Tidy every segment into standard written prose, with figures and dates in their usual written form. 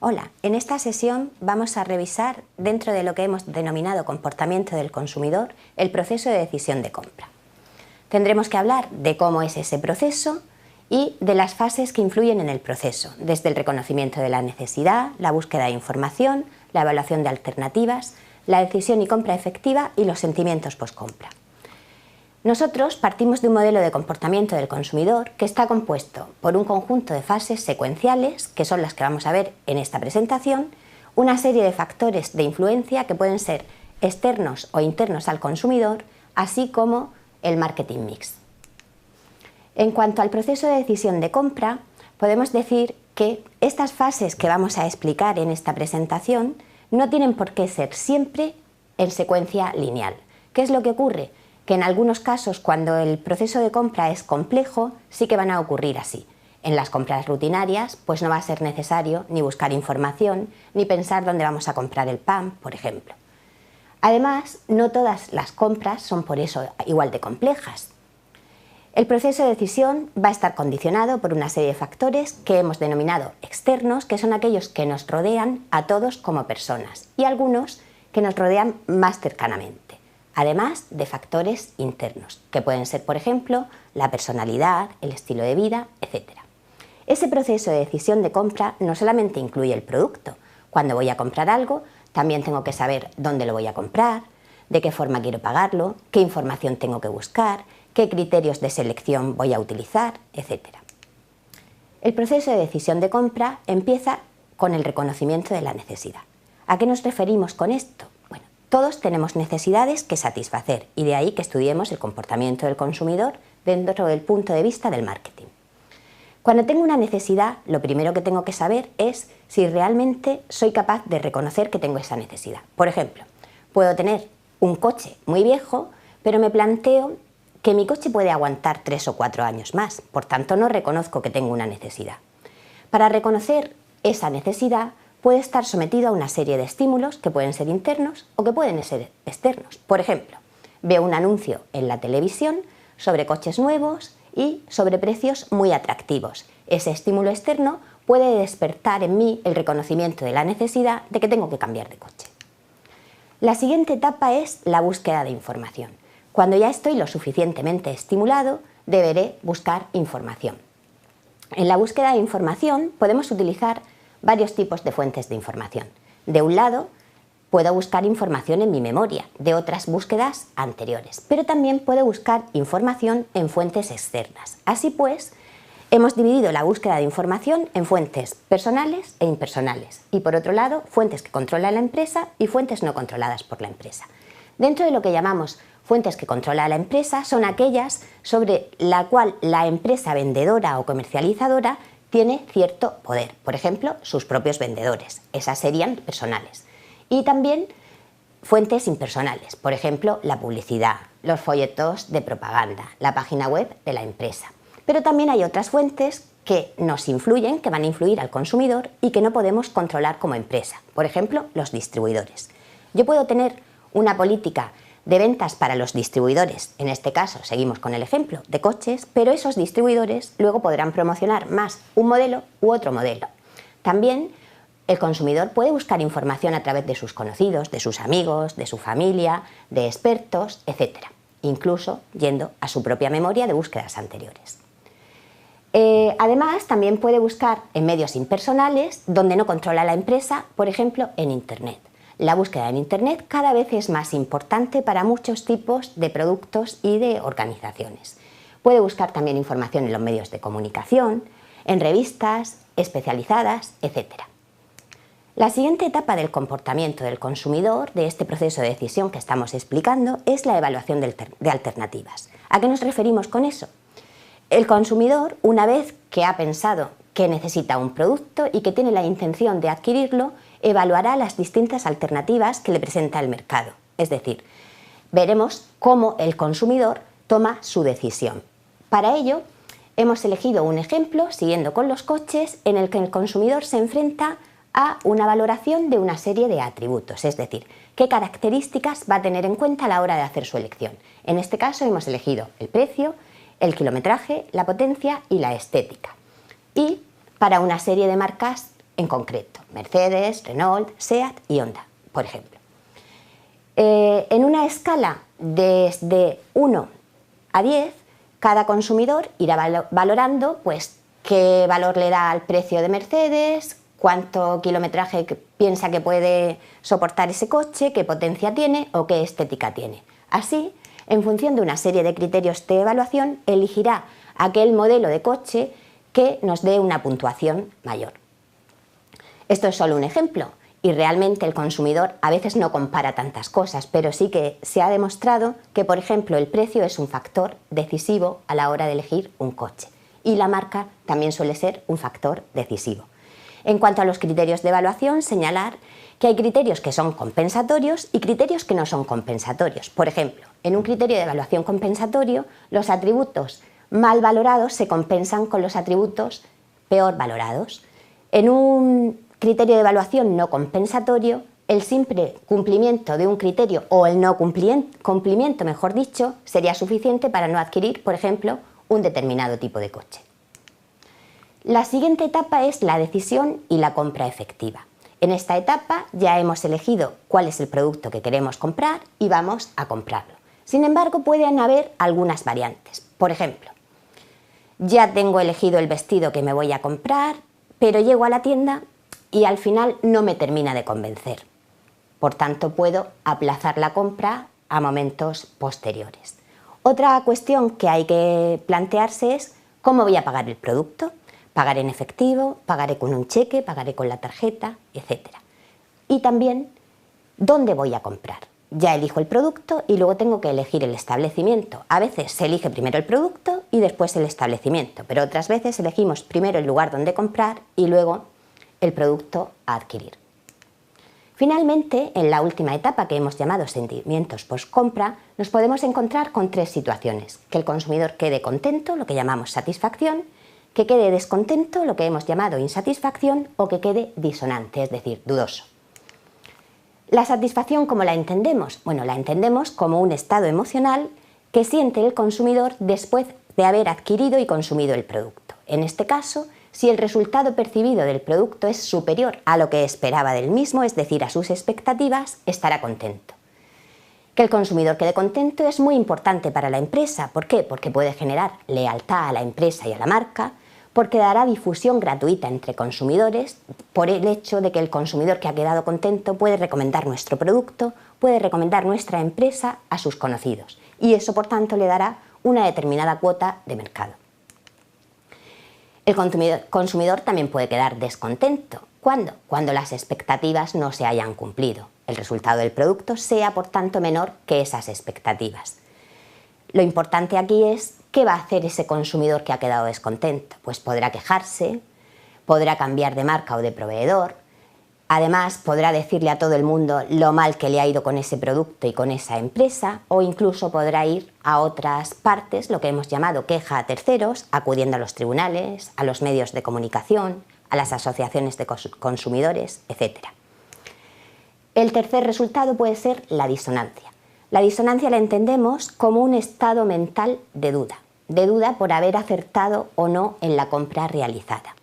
Hola, en esta sesión vamos a revisar, dentro de lo que hemos denominado comportamiento del consumidor, el proceso de decisión de compra. Tendremos que hablar de cómo es ese proceso y de las fases que influyen en el proceso, desde el reconocimiento de la necesidad, la búsqueda de información, la evaluación de alternativas, la decisión y compra efectiva y los sentimientos postcompra. Nosotros partimos de un modelo de comportamiento del consumidor que está compuesto por un conjunto de fases secuenciales, que son las que vamos a ver en esta presentación, una serie de factores de influencia que pueden ser externos o internos al consumidor, así como el marketing mix. En cuanto al proceso de decisión de compra, podemos decir que estas fases que vamos a explicar en esta presentación no tienen por qué ser siempre en secuencia lineal. ¿Qué es lo que ocurre? Que en algunos casos, cuando el proceso de compra es complejo, sí que van a ocurrir así. En las compras rutinarias, pues no va a ser necesario ni buscar información, ni pensar dónde vamos a comprar el pan, por ejemplo. Además, no todas las compras son por eso igual de complejas. El proceso de decisión va a estar condicionado por una serie de factores que hemos denominado externos, que son aquellos que nos rodean a todos como personas, y algunos que nos rodean más cercanamente. Además de factores internos, que pueden ser, por ejemplo, la personalidad, el estilo de vida, etc. Ese proceso de decisión de compra no solamente incluye el producto. Cuando voy a comprar algo, también tengo que saber dónde lo voy a comprar, de qué forma quiero pagarlo, qué información tengo que buscar, qué criterios de selección voy a utilizar, etc. El proceso de decisión de compra empieza con el reconocimiento de la necesidad. ¿A qué nos referimos con esto? Todos tenemos necesidades que satisfacer y de ahí que estudiemos el comportamiento del consumidor dentro del punto de vista del marketing. Cuando tengo una necesidad, lo primero que tengo que saber es si realmente soy capaz de reconocer que tengo esa necesidad. Por ejemplo, puedo tener un coche muy viejo, pero me planteo que mi coche puede aguantar 3 o 4 años más, por tanto no reconozco que tengo una necesidad. Para reconocer esa necesidad, puede estar sometido a una serie de estímulos que pueden ser internos o que pueden ser externos. Por ejemplo, veo un anuncio en la televisión sobre coches nuevos y sobre precios muy atractivos. Ese estímulo externo puede despertar en mí el reconocimiento de la necesidad de que tengo que cambiar de coche. La siguiente etapa es la búsqueda de información. Cuando ya estoy lo suficientemente estimulado, deberé buscar información. En la búsqueda de información podemos utilizar varios tipos de fuentes de información. De un lado, puedo buscar información en mi memoria, de otras búsquedas anteriores, pero también puedo buscar información en fuentes externas. Así pues, hemos dividido la búsqueda de información en fuentes personales e impersonales y, por otro lado, fuentes que controla la empresa y fuentes no controladas por la empresa. Dentro de lo que llamamos fuentes que controla la empresa son aquellas sobre la cual la empresa vendedora o comercializadora tiene cierto poder, por ejemplo, sus propios vendedores, esas serían personales. Y también fuentes impersonales, por ejemplo, la publicidad, los folletos de propaganda, la página web de la empresa. Pero también hay otras fuentes que nos influyen, que van a influir al consumidor y que no podemos controlar como empresa, por ejemplo, los distribuidores. Yo puedo tener una política de ventas para los distribuidores, en este caso seguimos con el ejemplo de coches, pero esos distribuidores luego podrán promocionar más un modelo u otro modelo. También el consumidor puede buscar información a través de sus conocidos, de sus amigos, de su familia, de expertos, etc. Incluso yendo a su propia memoria de búsquedas anteriores. Además, también puede buscar en medios impersonales donde no controla la empresa, por ejemplo, en Internet. La búsqueda en Internet cada vez es más importante para muchos tipos de productos y de organizaciones. Puede buscar también información en los medios de comunicación, en revistas especializadas, etc. La siguiente etapa del comportamiento del consumidor, de este proceso de decisión que estamos explicando, es la evaluación de alternativas. ¿A qué nos referimos con eso? El consumidor, una vez que ha pensado que necesita un producto y que tiene la intención de adquirirlo, evaluará las distintas alternativas que le presenta el mercado. Es decir, veremos cómo el consumidor toma su decisión. Para ello, hemos elegido un ejemplo, siguiendo con los coches, en el que el consumidor se enfrenta a una valoración de una serie de atributos, es decir, qué características va a tener en cuenta a la hora de hacer su elección. En este caso hemos elegido el precio, el kilometraje, la potencia y la estética. Y para una serie de marcas en concreto. Mercedes, Renault, SEAT y Honda, por ejemplo. En una escala desde 1 a 10, cada consumidor irá valorando pues, qué valor le da al precio de Mercedes, cuánto kilometraje piensa que puede soportar ese coche, qué potencia tiene o qué estética tiene. Así, en función de una serie de criterios de evaluación, elegirá aquel modelo de coche que nos dé una puntuación mayor. Esto es solo un ejemplo y realmente el consumidor a veces no compara tantas cosas, pero sí que se ha demostrado que, por ejemplo, el precio es un factor decisivo a la hora de elegir un coche y la marca también suele ser un factor decisivo. En cuanto a los criterios de evaluación, señalar que hay criterios que son compensatorios y criterios que no son compensatorios. Por ejemplo, en un criterio de evaluación compensatorio, los atributos mal valorados se compensan con los atributos peor valorados. En un criterio de evaluación no compensatorio, el simple cumplimiento de un criterio o el no cumplimiento, mejor dicho, sería suficiente para no adquirir, por ejemplo, un determinado tipo de coche. La siguiente etapa es la decisión y la compra efectiva. En esta etapa ya hemos elegido cuál es el producto que queremos comprar y vamos a comprarlo. Sin embargo, pueden haber algunas variantes. Por ejemplo, ya tengo elegido el vestido que me voy a comprar, pero llego a la tienda y al final no me termina de convencer. Por tanto, puedo aplazar la compra a momentos posteriores. Otra cuestión que hay que plantearse es cómo voy a pagar el producto. Pagaré en efectivo, pagaré con un cheque, pagaré con la tarjeta, etc. Y también, ¿dónde voy a comprar? Ya elijo el producto y luego tengo que elegir el establecimiento. A veces se elige primero el producto y después el establecimiento, pero otras veces elegimos primero el lugar donde comprar y luego el producto a adquirir. Finalmente, en la última etapa que hemos llamado sentimientos post-compra, nos podemos encontrar con tres situaciones: que el consumidor quede contento, lo que llamamos satisfacción; que quede descontento, lo que hemos llamado insatisfacción; o que quede disonante, es decir, dudoso. ¿La satisfacción cómo la entendemos? Bueno, la entendemos como un estado emocional que siente el consumidor después de haber adquirido y consumido el producto. En este caso, si el resultado percibido del producto es superior a lo que esperaba del mismo, es decir, a sus expectativas, estará contento. Que el consumidor quede contento es muy importante para la empresa. ¿Por qué? Porque puede generar lealtad a la empresa y a la marca, porque dará difusión gratuita entre consumidores por el hecho de que el consumidor que ha quedado contento puede recomendar nuestro producto, puede recomendar nuestra empresa a sus conocidos y eso, por tanto, le dará una determinada cuota de mercado. El consumidor también puede quedar descontento. ¿Cuándo? Cuando las expectativas no se hayan cumplido. El resultado del producto sea, por tanto, menor que esas expectativas. Lo importante aquí es qué va a hacer ese consumidor que ha quedado descontento. Pues podrá quejarse, podrá cambiar de marca o de proveedor, además podrá decirle a todo el mundo lo mal que le ha ido con ese producto y con esa empresa, o incluso podrá ir a otras partes, lo que hemos llamado queja a terceros, acudiendo a los tribunales, a los medios de comunicación, a las asociaciones de consumidores, etc. El tercer resultado puede ser la disonancia. La disonancia la entendemos como un estado mental de duda por haber acertado o no en la compra realizada.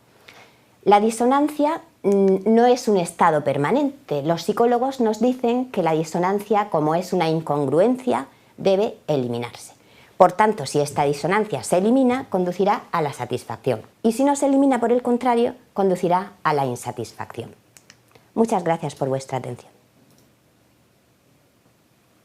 La disonancia no es un estado permanente. Los psicólogos nos dicen que la disonancia, como es una incongruencia, debe eliminarse. Por tanto, si esta disonancia se elimina, conducirá a la satisfacción. Y si no se elimina, por el contrario, conducirá a la insatisfacción. Muchas gracias por vuestra atención.